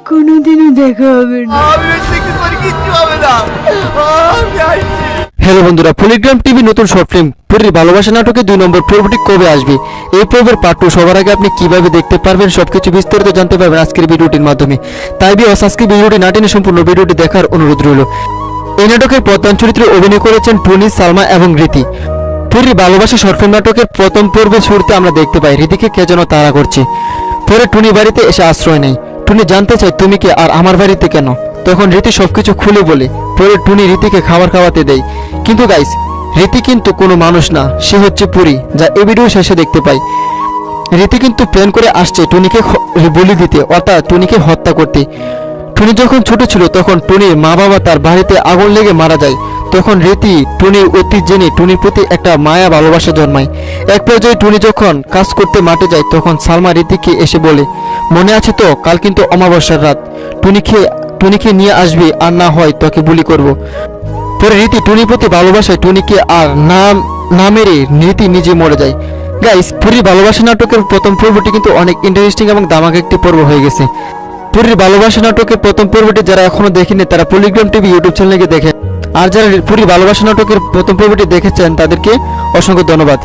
কোনোদিনও দেখা হবে না। হ্যালো বন্ধুরা, পলিগ্রাম টিভি নতুন শর্ট ফিল্ম পরীর ভালোবাসা নাটকে 2 নম্বর পর্বটি কবে আসবে, এই পর্বের পার্ট 2 সবার আগে আপনি কিভাবে দেখতে পারবেন সবকিছু বিস্তারিত জানতে পারবেন আজকের ভিডিওটির মাধ্যমে। তাই আজকের ভিডিওটি না টেনে সম্পূর্ণ ভিডিওটি দেখার অনুরোধ রইল। এই নাটকের প্রধান চরিত্রে অভিনয় করেছেন টুনি, সালমা এবং রীতি। পরীর ভালোবাসা শর্ট ফিল্ম নাটকের প্রথম পর্বের শুরুতে আমরা দেখতে পাই রীতিকে কে যেন তাড়া করছে। পরে টুনি বাড়িতে এসে আশ্রয় নেয়। টুনি জানতে চায় তুমি কে আর আমার বাড়িতে কেন। তখন রীতি সবকিছু খুলে বলে। পরে টুনি রীতিকে খাবার খাওয়াতে দেয়। কিন্তু গাইস, রীতি কিন্তু কোনো মানুষ না, সে হচ্ছে পরী, যা এই ভিডিও শেষে দেখতে পাই। রীতি কিন্তু প্ল্যান করে আসছে টুনিকে বলি দিতে, অর্থাৎ টুনিকে হত্যা করতে। টুনি যখন ছোট ছিল তখন টুনির মা বাবা তার বাড়িতে আগুন লেগে মারা যায়। তখন রীতি টুনির অতীত জেনে টুনির প্রতি একটা মায়া ভালোবাসা জন্মায়। এক পর্যায়ে টুনি যখন কাজ করতে মাঠে যায় তখন সালমা রীতিকে এসে বলে, মনে আছে তো, কাল কিন্তু অমাবস্যার রাত, টুনিকে নিয়ে আসবি, আর না হয় তোকে বুলি করব। পরে রীতি টুনির প্রতি ভালোবাসায় টুনিকে আর না মেরে রীতি নিজে মরে যায়। গাইস, পরীর ভালোবাসা নাটকের প্রথম পর্বটি কিন্তু অনেক ইন্টারেস্টিং এবং দামাক একটি পর্ব হয়ে গেছে। পরীর ভালোবাসা নাটকের প্রথম পর্বটি যারা এখনো দেখেনি তারা পলিগ্রাম টিভি ইউটিউব চ্যানেলে দেখে, আর যারা পরীর ভালোবাসা নাটকের প্রথম পর্বটি দেখেছেন তাদেরকে অসংখ্য ধন্যবাদ।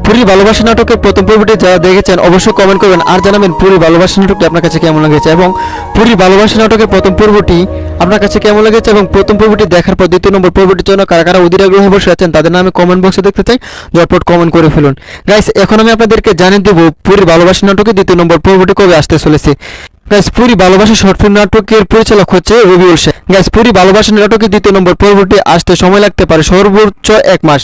পরীর ভালোবাসা নাটকের প্রথম পর্বটি যারা দেখেছেন অবশ্যই কমেন্ট করবেন আর জানাবেন পরীর ভালোবাসা নাটকটি আপনার কাছে কেমন লেগেছে, এবং পরীর ভালোবাসা নাটকের প্রথম পর্বটি আপনার কাছে কেমন লেগেছে, এবং প্রথম পর্বটি দেখার পর 2 নম্বর পর্বটির জন্য কারা কারা অধীর আগ্রহে বসে আছেন তাদের নামে কমেন্ট বক্সে দেখতে চাই, ঝটপট কমেন্ট করে ফেলুন। গাইস, এখন আমি আপনাদেরকে জানিয়ে দেব পরীর ভালোবাসা নাটকের 2 নম্বর পর্বটি কবে আসতে চলেছে। গাইস, পরী ভালোবাসা শর্ট ফিল্ম নাটকের পরিচালক হচ্ছে রবিউল শেখ। গাইস, পরী ভালোবাসা নাটকের 2 নম্বর পর্বটি আসতে সময় লাগতে পারে সর্বোচ্চ 1 মাস।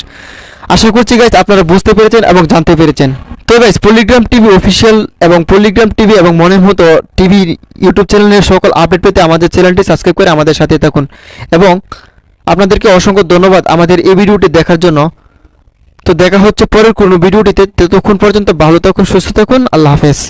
আশা করছি গাইস আপনারা বুঝতে পেরেছেন এবং জানতে পেরেছেন। তো গাইস, পলিগ্রাম টিভি অফিসিয়াল এবং পলিগ্রাম টিভি এবং মনের মতো টিভি ইউটিউব চ্যানেলের সকল আপডেট পেতে আমাদের চ্যানেলটি সাবস্ক্রাইব করে আমাদের সাথে থাকুন, এবং আপনাদেরকে অসংখ্য ধন্যবাদ আমাদের এই ভিডিওটি দেখার জন্য। তো দেখা হচ্ছে পরের কোনো ভিডিওটিতে, ততক্ষণ পর্যন্ত ভালো থাকুন, সুস্থ থাকুন, আল্লাহ হাফেজ।